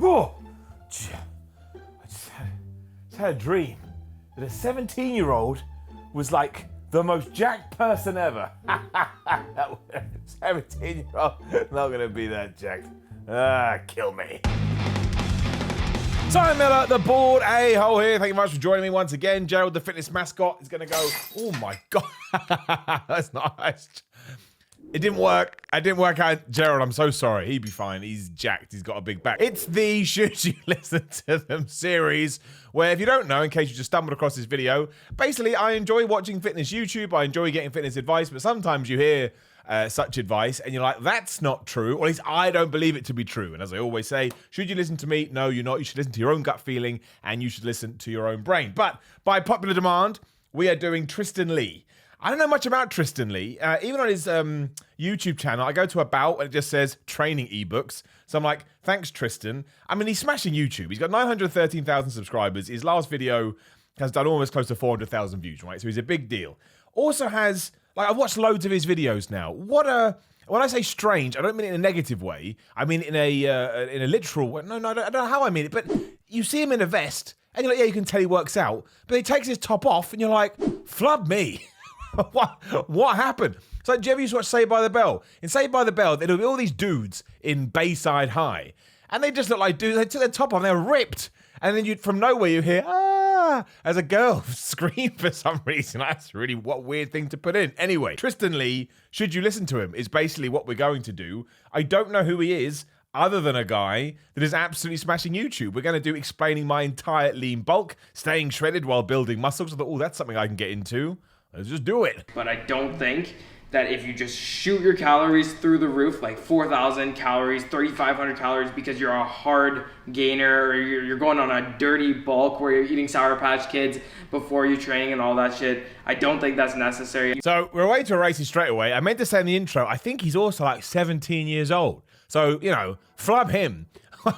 Whoa! I just had a dream that a 17-year-old was like the most jacked person ever. 17-year-old, not gonna be that jacked. Kill me. Simon Miller, the bald a-hole here. Thank you very much for joining me once again. Gerald, the fitness mascot, is gonna go, oh my God. That's nice. It didn't work. I didn't work out. Gerald, I'm so sorry. He'd be fine. He's jacked. He's got a big back. It's the Should You Listen to Them series, where if you don't know, in case you just stumbled across this video, basically I enjoy watching fitness YouTube. I enjoy getting fitness advice, but sometimes you hear such advice and you're like, that's not true. Or at least I don't believe it to be true. And as I always say, should you listen to me? No, you're not. You should listen to your own gut feeling and you should listen to your own brain. But by popular demand, we are doing Tristyn Lee. I don't know much about Tristyn Lee. Even on his YouTube channel, I go to About and it just says training ebooks. So I'm like, thanks, Tristyn. I mean, he's smashing YouTube. He's got 913,000 subscribers. His last video has done almost close to 400,000 views, right? So he's a big deal. Also has, like, I've watched loads of his videos now. When I say strange, I don't mean it in a negative way. I mean it in a literal way. No, I don't know how I mean it. But you see him in a vest and you're like, yeah, you can tell he works out. But he takes his top off and you're like, flub me. What happened? So do you ever used to watch Saved by the Bell? In Saved by the Bell, there'd be all these dudes in Bayside High, and they just look like dudes. They took their top off, and they were ripped, and then from nowhere you hear as a girl scream for some reason. That's really what weird thing to put in. Anyway, Tristyn Lee, should you listen to him, is basically what we're going to do. I don't know who he is, other than a guy that is absolutely smashing YouTube. We're going to do explaining my entire lean bulk, staying shredded while building muscles. I thought, oh, that's something I can get into. Let's just do it. But I don't think that if you just shoot your calories through the roof, like 4,000 calories, 3,500 calories, because you're a hard gainer or you're going on a dirty bulk where you're eating Sour Patch Kids before you training and all that shit, I don't think that's necessary. So we're away to a race straight away. I meant to say in the intro, I think he's also like 17 years old. So, you know, flub him.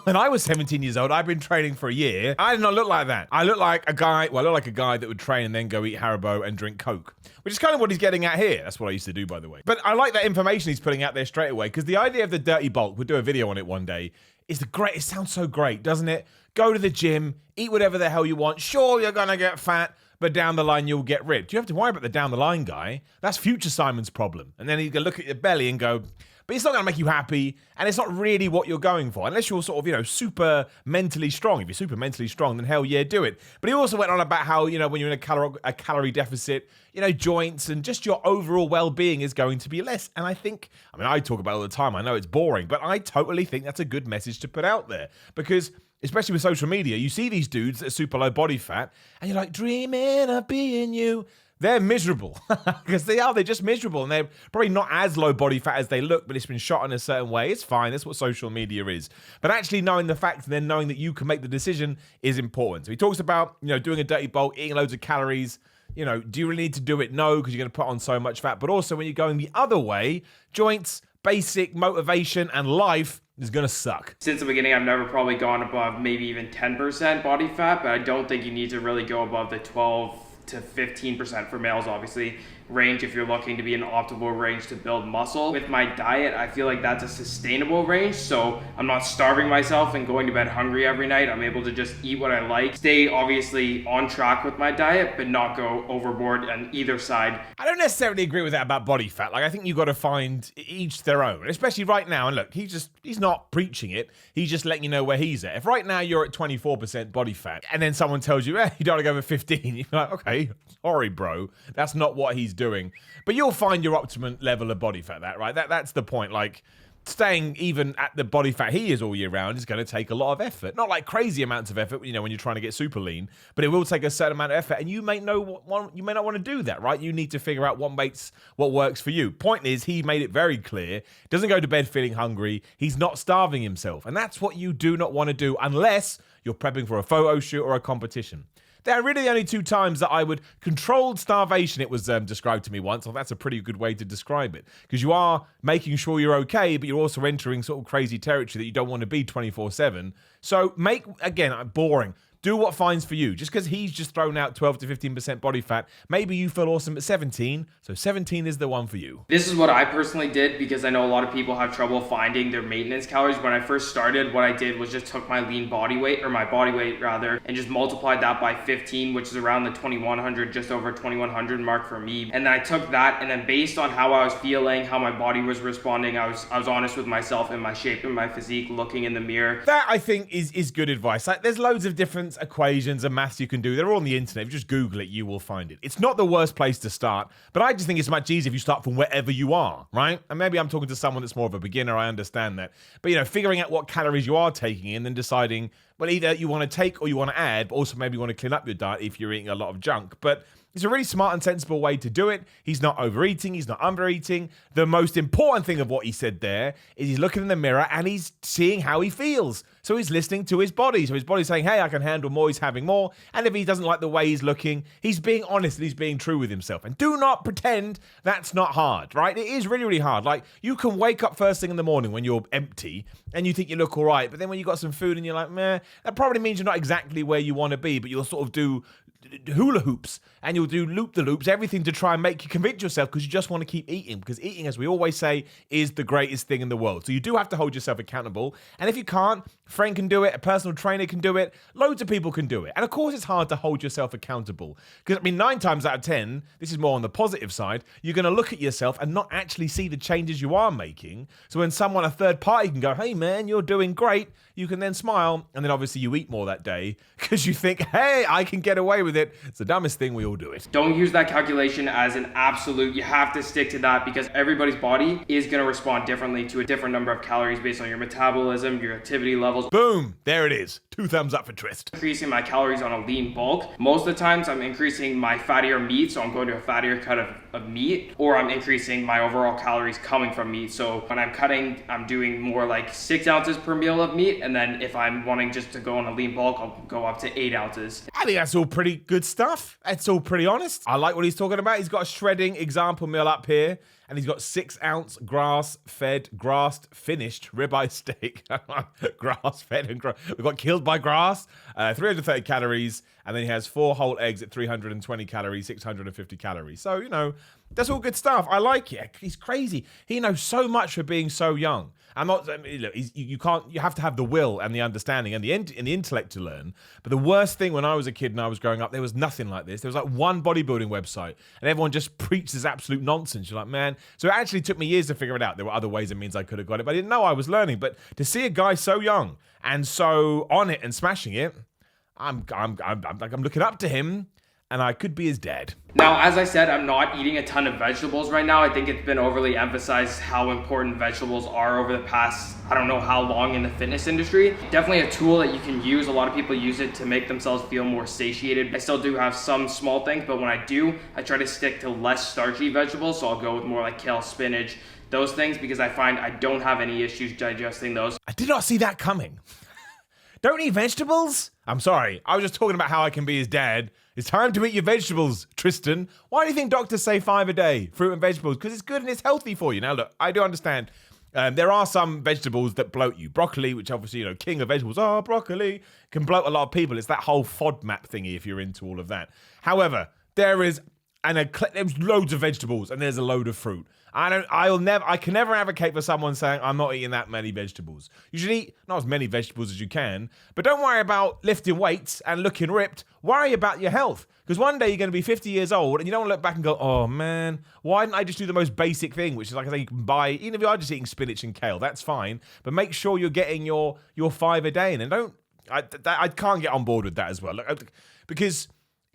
When I was 17 years old, I've been training for a year. I did not look like that. I look like a guy, well, I look like a guy that would train and then go eat Haribo and drink Coke, which is kind of what he's getting at here. That's what I used to do, by the way. But I like that information he's putting out there straight away, because the idea of the dirty bulk, we'll do a video on it one day, is great. It sounds so great, doesn't it? Go to the gym, eat whatever the hell you want. Sure, you're going to get fat, but down the line, you'll get ripped. You have to worry about the down the line guy. That's future Simon's problem. And then he can look at your belly and go, but it's not going to make you happy, and it's not really what you're going for, unless you're sort of, you know, super mentally strong. If you're super mentally strong, then hell yeah, do it. But he also went on about how, you know, when you're in a calorie deficit, you know, joints and just your overall well-being is going to be less. And I think, I mean, I talk about it all the time. I know it's boring, but I totally think that's a good message to put out there, because especially with social media, you see these dudes that are super low body fat, and you're like, dreaming of being you. They're miserable, because they're just miserable, and they're probably not as low body fat as they look, but it's been shot in a certain way. It's fine. That's what social media is. But actually knowing the facts and then knowing that you can make the decision is important. So he talks about, you know, doing a dirty bulk, eating loads of calories. You know, do you really need to do it? No, because you're going to put on so much fat. But also when you're going the other way, joints, basic motivation, and life is going to suck. Since the beginning, I've never probably gone above maybe even 10% body fat, but I don't think you need to really go above the 12 to 15% for males, obviously, range if you're looking to be an optimal range to build muscle. With my diet, I feel like that's a sustainable range, so I'm not starving myself and going to bed hungry every night. I'm able to just eat what I like, stay obviously on track with my diet, but not go overboard on either side. I don't necessarily agree with that about body fat. Like, I think you've got to find each their own, especially right now. And look, he's not preaching it. He's just letting you know where he's at. If right now you're at 24% body fat, and then someone tells you, you don't want to go over 15, you're like, okay, sorry, bro. That's not what he's doing. But you'll find your optimum level of body fat, right? That's the point. Like, staying even at the body fat he is all year round is going to take a lot of effort. Not like crazy amounts of effort, you know, when you're trying to get super lean, but it will take a certain amount of effort, and you may not want to do that, right? You need to figure out what works for you. Point is, he made it very clear, doesn't go to bed feeling hungry. He's not starving himself, and that's what you do not want to do unless you're prepping for a photo shoot or a competition. They're really the only two times that I would controlled starvation, it was described to me once. Well, that's a pretty good way to describe it, because you are making sure you're okay, but you're also entering sort of crazy territory that you don't want to be 24/7. So again, boring. Do what finds for you. Just because he's just thrown out 12 to 15% body fat, maybe you feel awesome at 17, so 17 is the one for you. This is what I personally did because I know a lot of people have trouble finding their maintenance calories. When I first started, what I did was just took my lean body weight, or my body weight rather, and just multiplied that by 15, which is around the 2100, just over 2100 mark for me. And then I took that, and then based on how I was feeling, how my body was responding, I was honest with myself and my shape and my physique, looking in the mirror. That, I think, is good advice. Like, there's loads of different equations and maths you can do. They're all on the internet. If you just Google it, you will find it. It's not the worst place to start, but I just think it's much easier if you start from wherever you are, right? And maybe I'm talking to someone that's more of a beginner. I understand that. But, figuring out what calories you are taking in, then deciding, well, either you want to take or you want to add, but also maybe you want to clean up your diet if you're eating a lot of junk. But it's a really smart and sensible way to do it. He's not overeating. He's not undereating. The most important thing of what he said there is he's looking in the mirror and he's seeing how he feels. So he's listening to his body. So his body's saying, hey, I can handle more. He's having more. And if he doesn't like the way he's looking, he's being honest and he's being true with himself. And do not pretend that's not hard, right? It is really, really hard. Like, you can wake up first thing in the morning when you're empty and you think you look all right. But then when you got some food and you're like, meh, that probably means you're not exactly where you want to be, but you'll sort of do hula hoops and you'll do loop-the-loops, everything to try and make you convince yourself because you just want to keep eating, because eating, as we always say, is the greatest thing in the world. So you do have to hold yourself accountable, and if you can't, a friend can do it, a personal trainer can do it, loads of people can do it. And of course it's hard to hold yourself accountable because, 9 times out of 10, this is more on the positive side, you're going to look at yourself and not actually see the changes you are making. So when someone, a third party, can go, hey man, you're doing great, you can then smile, and then obviously you eat more that day because you think, hey, I can get away with it. It's the dumbest thing, we all do it. Don't use that calculation as an absolute. You have to stick to that because everybody's body is going to respond differently to a different number of calories based on your metabolism, your activity levels. Boom, there it is. 2 thumbs up for Trist. Increasing my calories on a lean bulk. Most of the times I'm increasing my fattier meat, so I'm going to a fattier cut of meat, or I'm increasing my overall calories coming from meat. So when I'm cutting, I'm doing more like 6 ounces per meal of meat, and then if I'm wanting just to go on a lean bulk, I'll go up to 8 ounces. I think that's all pretty good stuff. That's all pretty honest. I like what he's talking about. He's got a shredding example meal up here, and he's got 6-ounce grass-fed, grass-finished ribeye steak. Grass-fed and we got killed by grass. 330 calories, and then he has 4 whole eggs at 320 calories, 650 calories. So, that's all good stuff. I like it. He's crazy. He knows so much for being so young. I'm not. Look, you can't. You have to have the will and the understanding and the intellect to learn. But the worst thing when I was a kid and I was growing up, there was nothing like this. There was like one bodybuilding website, and everyone just preached this absolute nonsense. You're like, man. So it actually took me years to figure it out. There were other ways and means I could have got it, but I didn't know I was learning. But to see a guy so young and so on it and smashing it, I'm looking up to him. And I could be his dad. Now, as I said, I'm not eating a ton of vegetables right now. I think it's been overly emphasized how important vegetables are over the past, I don't know how long in the fitness industry. Definitely a tool that you can use. A lot of people use it to make themselves feel more satiated. I still do have some small things, but when I do, I try to stick to less starchy vegetables. So I'll go with more like kale, spinach, those things, because I find I don't have any issues digesting those. I did not see that coming. Don't eat vegetables? I'm sorry. I was just talking about how I can be his dad. It's time to eat your vegetables, Tristyn. Why do you think doctors say 5 a day, fruit and vegetables? Because it's good and it's healthy for you. Now, look, I do understand. There are some vegetables that bloat you. Broccoli, which obviously, king of vegetables, broccoli, can bloat a lot of people. It's that whole FODMAP thingy if you're into all of that. However, there's loads of vegetables and there's a load of fruit. I can never advocate for someone saying, I'm not eating that many vegetables. You should eat not as many vegetables as you can, but don't worry about lifting weights and looking ripped. Worry about your health. Because one day you're going to be 50 years old and you don't want to look back and go, oh man, why didn't I just do the most basic thing, which is like I say, you can buy, even if you are just eating spinach and kale, that's fine. But make sure you're getting your 5 a day in. And I can't get on board with that as well. Look, because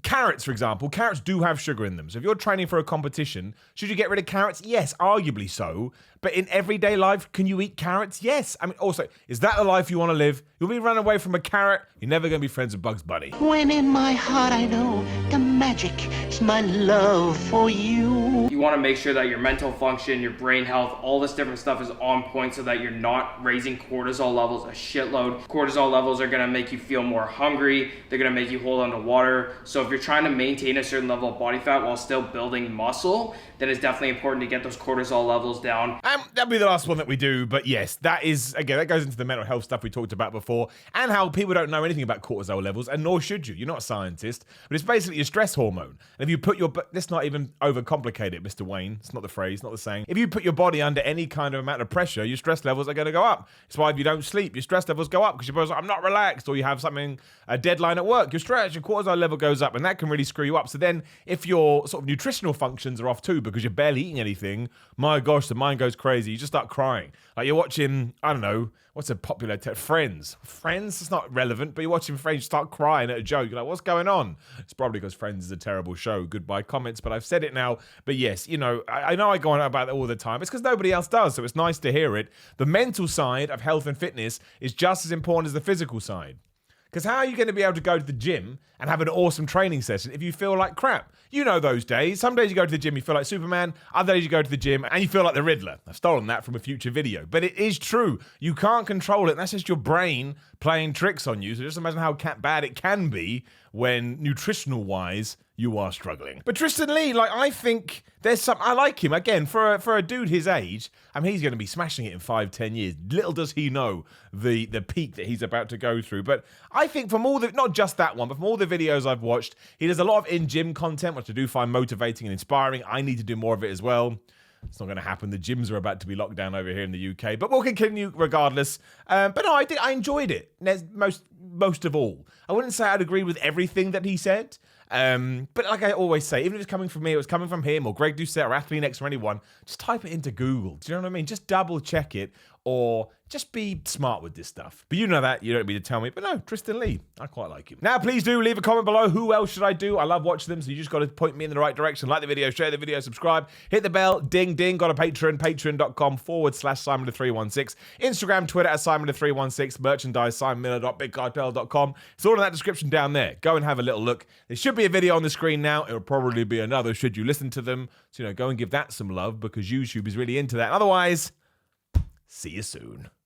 carrots, for example, carrots do have sugar in them. So if you're training for a competition, should you get rid of carrots? Yes, arguably so. But in everyday life, can you eat carrots? Yes. I mean, also, is that the life you want to live? You'll be running away from a carrot. You're never going to be friends with Bugs Bunny. When in my heart I know the magic is my love for you. you want to make sure that your mental function, your brain health, all this different stuff is on point so that you're not raising cortisol levels a shitload. Cortisol levels are going to make you feel more hungry. They're going to make you hold on to water. So if you're trying to maintain a certain level of body fat while still building muscle, then it's definitely important to get those cortisol levels down. That'll be the last one that we do, but yes, that is, again, that goes into the mental health stuff we talked about before, and how people don't know anything about cortisol levels, and nor should you. You're not a scientist, but it's basically your stress hormone. And if you put your, let's not even overcomplicate it, Mr. Wayne. It's not the phrase, not the saying. If you put your body under any kind of amount of pressure, your stress levels are going to go up. It's why if you don't sleep, your stress levels go up because your body's like, I'm not relaxed, or you have something, a deadline at work, your cortisol level goes up, and that can really screw you up. So then if your sort of nutritional functions are off too because you're barely eating anything, my gosh, the mind goes crazy. You just start crying. Like you're watching, I don't know, what's a popular Friends. Friends? It's not relevant, but you're watching Friends, you start crying at a joke. You're like, what's going on? It's probably because Friends is a terrible show. Goodbye comments, but I've said it now. But yes, you know, I know I go on about it all the time. It's because nobody else does, so it's nice to hear it. The mental side of health and fitness is just as important as the physical side. Because how are you going to be able to go to the gym and have an awesome training session if you feel like crap? You know those days. Some days you go to the gym, you feel like Superman. Other days you go to the gym and you feel like the Riddler. I've stolen that from a future video. But it is true. You can't control it. That's just your brain playing tricks on you. So just imagine how bad it can be when nutritional-wise you are struggling. But Tristyn Lee, like, I think there's some, I like him. Again, for a dude his age, I mean, he's going to be smashing it in 5-10 years. Little does he know the peak that he's about to go through. But I think from all the, not just that one, but from all the videos I've watched, he does a lot of in-gym content, which I do find motivating and inspiring. I need to do more of it as well. It's not going to happen. The gyms are about to be locked down over here in the UK, but we'll continue regardless. But no, I enjoyed it. Most of all, I wouldn't say I'd agree with everything that he said. But like I always say, even if it's coming from me, it was coming from him or Greg Doucette or Athlean or anyone, just type it into Google. Do you know what I mean? Just double check it, or just be smart with this stuff. But you know that, you don't need to tell me. But no, Tristyn Lee, I quite like him. Now, please do leave a comment below. Who else should I do? I love watching them, so you just got to point me in the right direction. Like the video, share the video, subscribe, hit the bell, ding, ding. Got a Patreon, patreon.com/Simon316. Instagram, Twitter @Simon316. Merchandise, simonmiller.bigcartel.com. It's all in that description down there. Go and have a little look. There should be a video on the screen now. It'll probably be another should you listen to them. So, you know, go and give that some love because YouTube is really into that. Otherwise, see you soon.